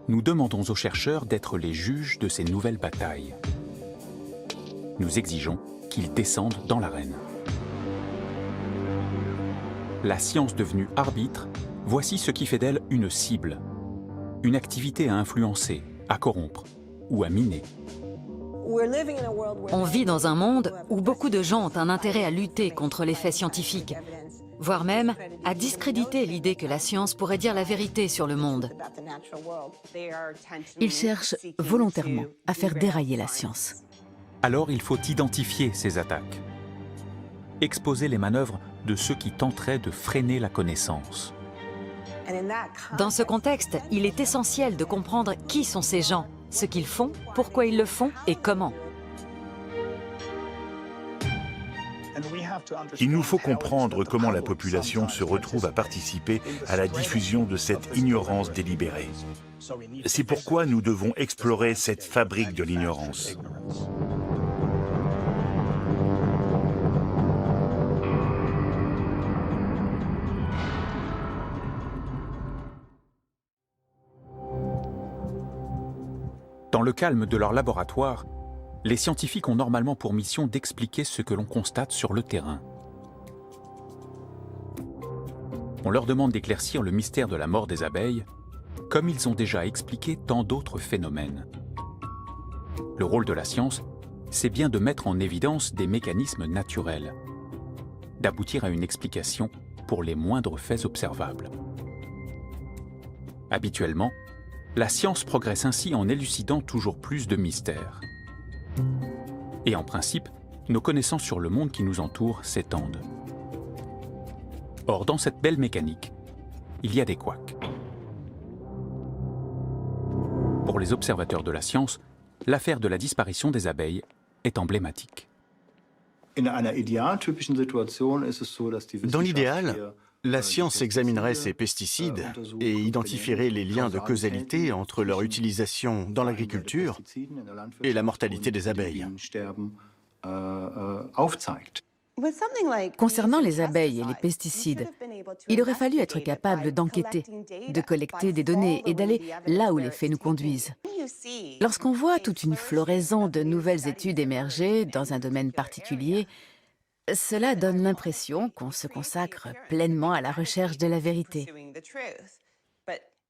nous demandons aux chercheurs d'être les juges de ces nouvelles batailles. Nous exigeons qu'ils descendent dans l'arène. La science devenue arbitre, voici ce qui fait d'elle une cible, une activité à influencer, à corrompre ou à miner. On vit dans un monde où beaucoup de gens ont un intérêt à lutter contre les faits scientifiques, voire même à discréditer l'idée que la science pourrait dire la vérité sur le monde. Ils cherchent volontairement à faire dérailler la science. Alors il faut identifier ces attaques, exposer les manœuvres de ceux qui tenteraient de freiner la connaissance. Dans ce contexte, il est essentiel de comprendre qui sont ces gens, ce qu'ils font, pourquoi ils le font et comment. Il nous faut comprendre comment la population se retrouve à participer à la diffusion de cette ignorance délibérée. C'est pourquoi nous devons explorer cette fabrique de l'ignorance. Dans le calme de leur laboratoire, les scientifiques ont normalement pour mission d'expliquer ce que l'on constate sur le terrain. On leur demande d'éclaircir le mystère de la mort des abeilles, comme ils ont déjà expliqué tant d'autres phénomènes. Le rôle de la science, c'est bien de mettre en évidence des mécanismes naturels, d'aboutir à une explication pour les moindres faits observables. Habituellement, la science progresse ainsi en élucidant toujours plus de mystères. Et en principe, nos connaissances sur le monde qui nous entoure s'étendent. Or, dans cette belle mécanique, il y a des couacs. Pour les observateurs de la science, l'affaire de la disparition des abeilles est emblématique. Dans l'idéal, la science examinerait ces pesticides et identifierait les liens de causalité entre leur utilisation dans l'agriculture et la mortalité des abeilles. Concernant les abeilles et les pesticides, il aurait fallu être capable d'enquêter, de collecter des données et d'aller là où les faits nous conduisent. Lorsqu'on voit toute une floraison de nouvelles études émerger dans un domaine particulier, cela donne l'impression qu'on se consacre pleinement à la recherche de la vérité.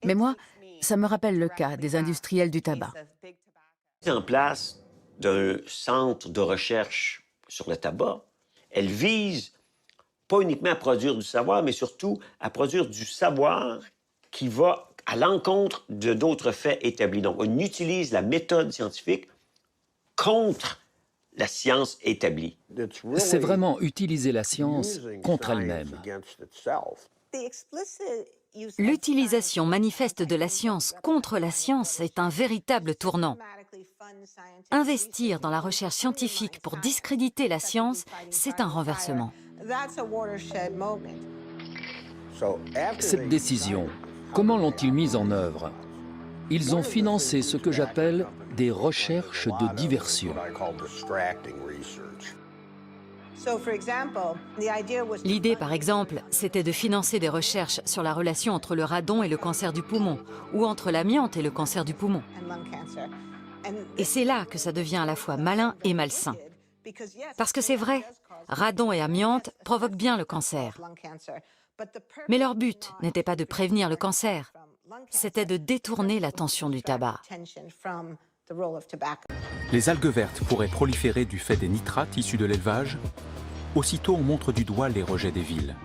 Mais moi, ça me rappelle le cas des industriels du tabac. Mise en place d'un centre de recherche sur le tabac, elle vise pas uniquement à produire du savoir, mais surtout à produire du savoir qui va à l'encontre de d'autres faits établis. Donc, on utilise la méthode scientifique contre la science établie. C'est vraiment utiliser la science contre elle-même. L'utilisation manifeste de la science contre la science est un véritable tournant. Investir dans la recherche scientifique pour discréditer la science, c'est un renversement. Cette décision, comment l'ont-ils mise en œuvre? Ils ont financé ce que j'appelle des recherches de diversion. L'idée, par exemple, c'était de financer des recherches sur la relation entre le radon et le cancer du poumon, ou entre l'amiante et le cancer du poumon. Et c'est là que ça devient à la fois malin et malsain. Parce que c'est vrai, radon et amiante provoquent bien le cancer. Mais leur but n'était pas de prévenir le cancer, c'était de détourner l'attention du tabac. Les algues vertes pourraient proliférer du fait des nitrates issus de l'élevage. Aussitôt, on montre du doigt les rejets des villes.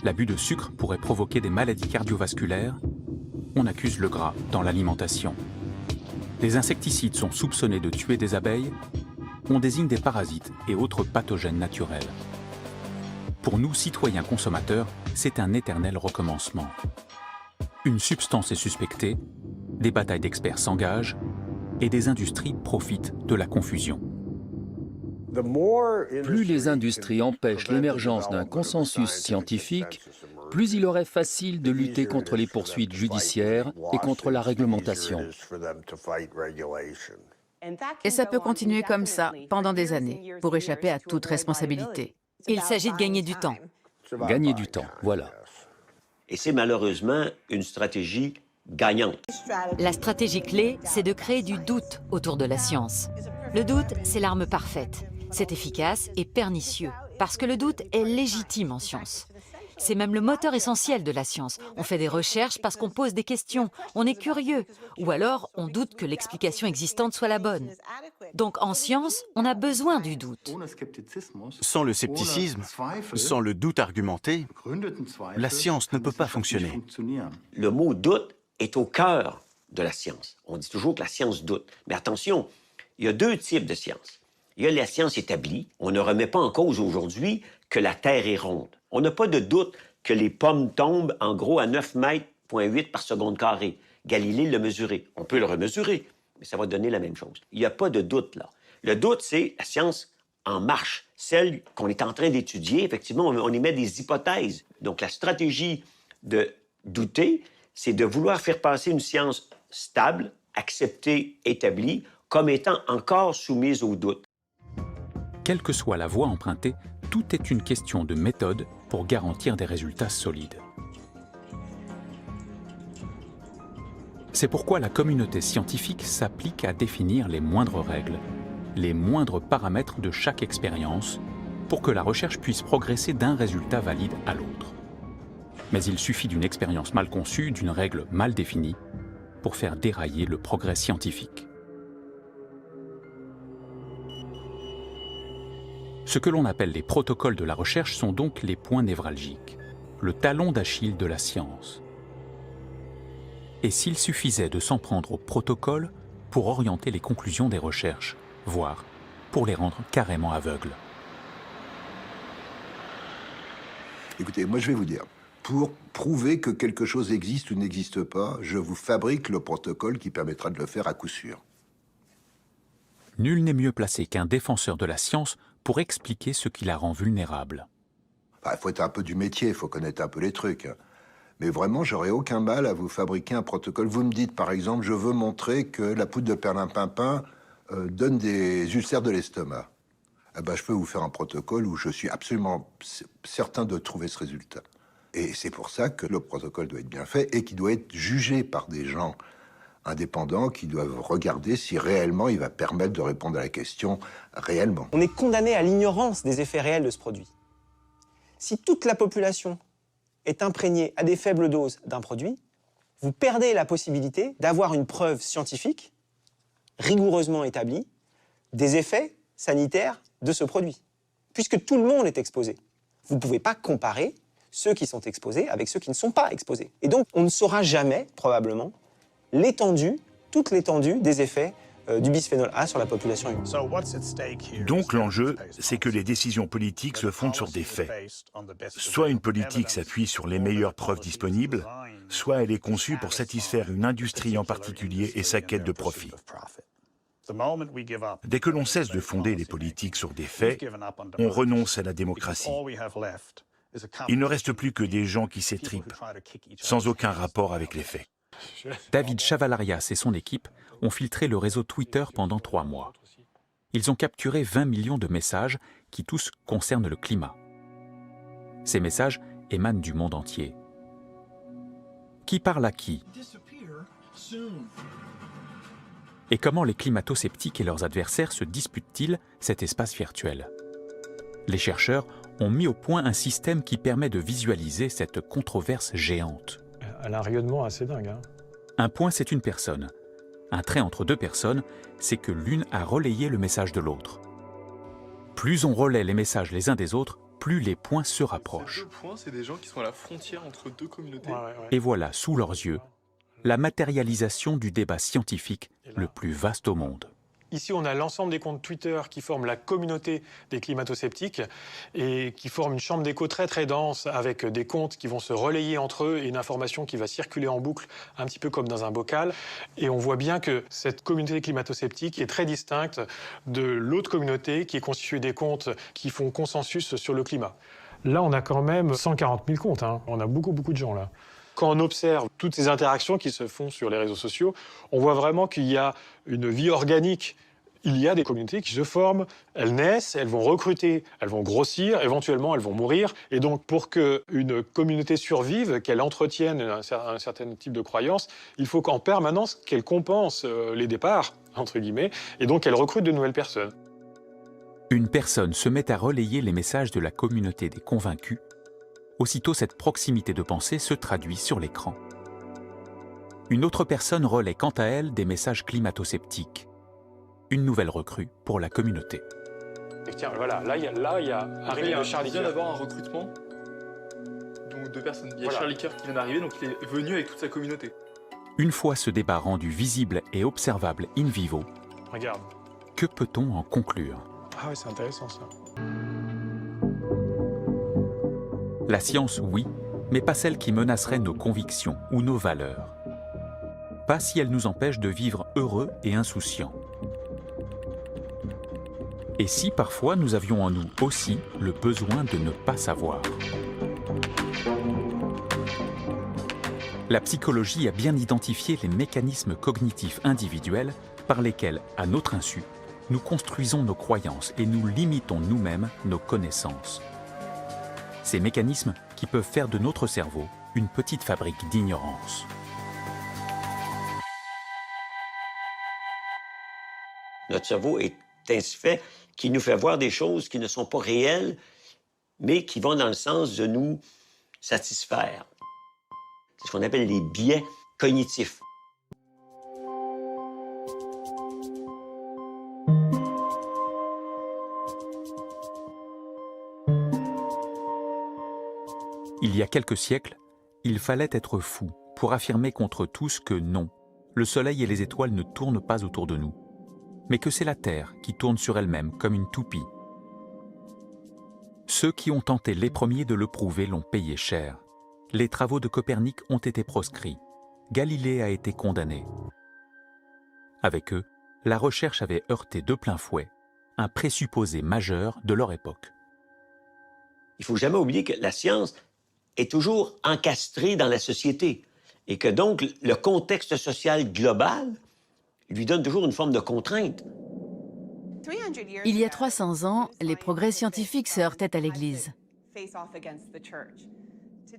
L'abus de sucre pourrait provoquer des maladies cardiovasculaires. On accuse le gras dans l'alimentation. Les insecticides sont soupçonnés de tuer des abeilles. On désigne des parasites et autres pathogènes naturels. Pour nous, citoyens consommateurs, c'est un éternel recommencement. Une substance est suspectée, des batailles d'experts s'engagent, et des industries profitent de la confusion. Plus les industries empêchent l'émergence d'un consensus scientifique, plus il aurait facile de lutter contre les poursuites judiciaires et contre la réglementation. Et ça peut continuer comme ça pendant des années, pour échapper à toute responsabilité. Il s'agit de gagner du temps. Gagner du temps, voilà. Et c'est malheureusement une stratégie gagnante. La stratégie clé, c'est de créer du doute autour de la science. Le doute, c'est l'arme parfaite. C'est efficace et pernicieux, parce que le doute est légitime en science. C'est même le moteur essentiel de la science. On fait des recherches parce qu'on pose des questions, on est curieux, ou alors on doute que l'explication existante soit la bonne. Donc en science, on a besoin du doute. Sans le scepticisme, sans le doute argumenté, la science ne peut pas fonctionner. Le mot doute est au cœur de la science. On dit toujours que la science doute. Mais attention, il y a deux types de science. Il y a la science établie. On ne remet pas en cause aujourd'hui que la Terre est ronde. On n'a pas de doute que les pommes tombent en gros à 9,8 mètres par seconde carrée. Galilée l'a mesuré. On peut le remesurer, mais ça va donner la même chose. Il n'y a pas de doute là. Le doute, c'est la science en marche, celle qu'on est en train d'étudier. Effectivement, on émet des hypothèses. Donc la stratégie de douter, c'est de vouloir faire passer une science stable, acceptée, établie, comme étant encore soumise au doute. Quelle que soit la voie empruntée, tout est une question de méthode pour garantir des résultats solides. C'est pourquoi la communauté scientifique s'applique à définir les moindres règles, les moindres paramètres de chaque expérience, pour que la recherche puisse progresser d'un résultat valide à l'autre. Mais il suffit d'une expérience mal conçue, d'une règle mal définie, pour faire dérailler le progrès scientifique. Ce que l'on appelle les protocoles de la recherche sont donc les points névralgiques, le talon d'Achille de la science. Et s'il suffisait de s'en prendre aux protocoles pour orienter les conclusions des recherches, voire pour les rendre carrément aveugles. Écoutez, moi je vais vous dire, pour prouver que quelque chose existe ou n'existe pas, je vous fabrique le protocole qui permettra de le faire à coup sûr. Nul n'est mieux placé qu'un défenseur de la science pour expliquer ce qui la rend vulnérable. Il faut être un peu du métier, il faut connaître un peu les trucs. Mais vraiment, j'aurais aucun mal à vous fabriquer un protocole. Vous me dites, par exemple, je veux montrer que la poudre de perlimpinpin donne des ulcères de l'estomac. Eh ben, je peux vous faire un protocole où je suis absolument certain de trouver ce résultat. Et c'est pour ça que le protocole doit être bien fait et qu'il doit être jugé par des gens indépendants qui doivent regarder si réellement il va permettre de répondre à la question réellement. On est condamné à l'ignorance des effets réels de ce produit. Si toute la population est imprégnée à des faibles doses d'un produit, vous perdez la possibilité d'avoir une preuve scientifique rigoureusement établie des effets sanitaires de ce produit, puisque tout le monde est exposé. Vous ne pouvez pas comparer ceux qui sont exposés avec ceux qui ne sont pas exposés. Et donc, on ne saura jamais, probablement, l'étendue, toute l'étendue des effets du bisphénol A sur la population humaine. Donc l'enjeu, c'est que les décisions politiques se fondent sur des faits. Soit une politique s'appuie sur les meilleures preuves disponibles, soit elle est conçue pour satisfaire une industrie en particulier et sa quête de profit. Dès que l'on cesse de fonder les politiques sur des faits, on renonce à la démocratie. Il ne reste plus que des gens qui s'étripent, sans aucun rapport avec les faits. David Chavalarias et son équipe ont filtré le réseau Twitter pendant 3 mois. Ils ont capturé 20 millions de messages qui tous concernent le climat. Ces messages émanent du monde entier. Qui parle à qui? Et comment les climato-sceptiques et leurs adversaires se disputent-ils cet espace virtuel? Les chercheurs ont mis au point un système qui permet de visualiser cette controverse géante. Elle a un rayonnement assez dingue. Un point, c'est une personne. Un trait entre deux personnes, c'est que l'une a relayé le message de l'autre. Plus on relaie les messages les uns des autres, plus les points se rapprochent. Ces 2 points, c'est des gens qui sont à la frontière entre 2 communautés. Et voilà, sous leurs yeux, la matérialisation du débat scientifique le plus vaste au monde. Ici, on a l'ensemble des comptes Twitter qui forment la communauté des climato-sceptiques et qui forment une chambre d'écho très très dense avec des comptes qui vont se relayer entre eux et une information qui va circuler en boucle un petit peu comme dans un bocal. Et on voit bien que cette communauté climato-sceptique est très distincte de l'autre communauté qui est constituée des comptes qui font consensus sur le climat. Là, on a quand même 140 000 comptes. On a beaucoup de gens là. Quand on observe toutes ces interactions qui se font sur les réseaux sociaux, on voit vraiment qu'il y a une vie organique il y a des communautés qui se forment, elles naissent, elles vont recruter, elles vont grossir, éventuellement elles vont mourir. Et donc pour qu'une communauté survive, qu'elle entretienne un certain type de croyance, il faut qu'en permanence qu'elle compense les départs, entre guillemets, et donc elle recrute de nouvelles personnes. Une personne se met à relayer les messages de la communauté des convaincus. Aussitôt, cette proximité de pensée se traduit sur l'écran. Une autre personne relaie quant à elle des messages climato-sceptiques. Une nouvelle recrue pour la communauté. Et tiens, voilà, là, il y a arrivé de Charlie Il vient Kirk. d'avoir un recrutement, donc 2 personnes. Il y a Voilà. Charlie Kirk qui vient d'arriver, donc il est venu avec toute sa communauté. Une fois ce débat rendu visible et observable in vivo, Regarde. que peut-on en conclure? Ah ouais, c'est intéressant ça. La science, oui, mais pas celle qui menacerait nos convictions ou nos valeurs. Pas si elle nous empêche de vivre heureux et insouciants. Et si parfois nous avions en nous aussi le besoin de ne pas savoir. La psychologie a bien identifié les mécanismes cognitifs individuels par lesquels, à notre insu, nous construisons nos croyances et nous limitons nous-mêmes nos connaissances. Ces mécanismes qui peuvent faire de notre cerveau une petite fabrique d'ignorance. Notre cerveau est ainsi fait qu'il nous fait voir des choses qui ne sont pas réelles, mais qui vont dans le sens de nous satisfaire. C'est ce qu'on appelle les biais cognitifs. Il y a quelques siècles, il fallait être fou pour affirmer contre tous que non, le soleil et les étoiles ne tournent pas autour de nous, mais que c'est la Terre qui tourne sur elle-même comme une toupie. Ceux qui ont tenté les premiers de le prouver l'ont payé cher. Les travaux de Copernic ont été proscrits. Galilée a été condamné. Avec eux, la recherche avait heurté de plein fouet un présupposé majeur de leur époque. Il ne faut jamais oublier que la science est toujours encastrée dans la société et que donc le contexte social global lui donne toujours une forme de contrainte. Il y a 300 ans, les progrès scientifiques se heurtaient à l'Église.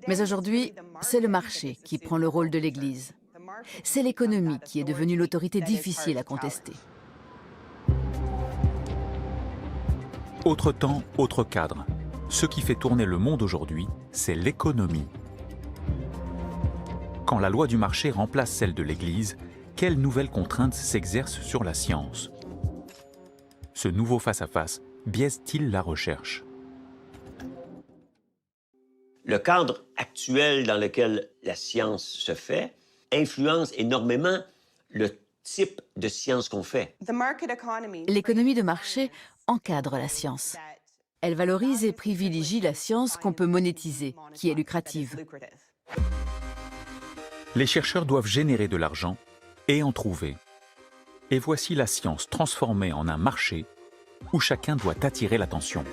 Mais aujourd'hui, c'est le marché qui prend le rôle de l'Église. C'est l'économie qui est devenue l'autorité difficile à contester. Autre temps, autre cadre. Ce qui fait tourner le monde aujourd'hui, c'est l'économie. Quand la loi du marché remplace celle de l'Église, quelles nouvelles contraintes s'exercent sur la science? Ce nouveau face-à-face biaise-t-il la recherche? Le cadre actuel dans lequel la science se fait influence énormément le type de science qu'on fait. L'économie de marché encadre la science. Elle valorise et privilégie la science qu'on peut monétiser, qui est lucrative. Les chercheurs doivent générer de l'argent et en trouver. Et voici la science transformée en un marché où chacun doit attirer l'attention.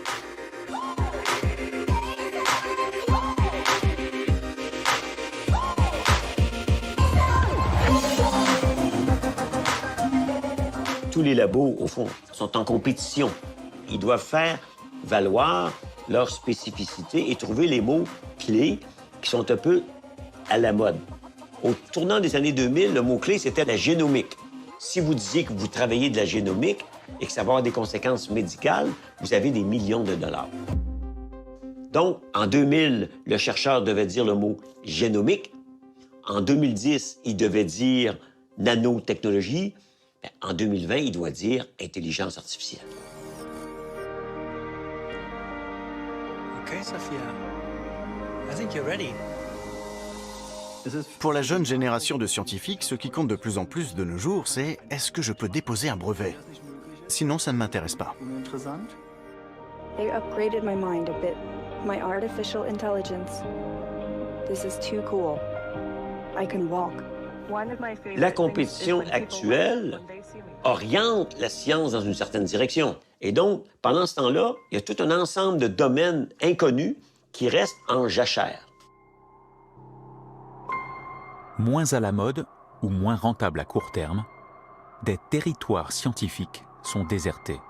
Tous les labos, au fond, sont en compétition. Ils doivent faire valoir leur spécificité et trouver les mots clés qui sont un peu à la mode. Au tournant des années 2000, le mot-clé, c'était la génomique. Si vous disiez que vous travaillez de la génomique et que ça va avoir des conséquences médicales, vous avez des millions de dollars. Donc, en 2000, le chercheur devait dire le mot génomique. En 2010, il devait dire nanotechnologie. En 2020, il doit dire intelligence artificielle. Okay, Sophia. I think you're ready. Pour la jeune génération de scientifiques, ce qui compte de plus en plus de nos jours, c'est est-ce que je peux déposer un brevet? Sinon, ça ne m'intéresse pas. They upgraded my mind a bit. My artificial intelligence. This is too cool. I can walk. La compétition actuelle oriente la science dans une certaine direction. Et donc, pendant ce temps-là, il y a tout un ensemble de domaines inconnus qui restent en jachère. Moins à la mode ou moins rentables à court terme, des territoires scientifiques sont désertés.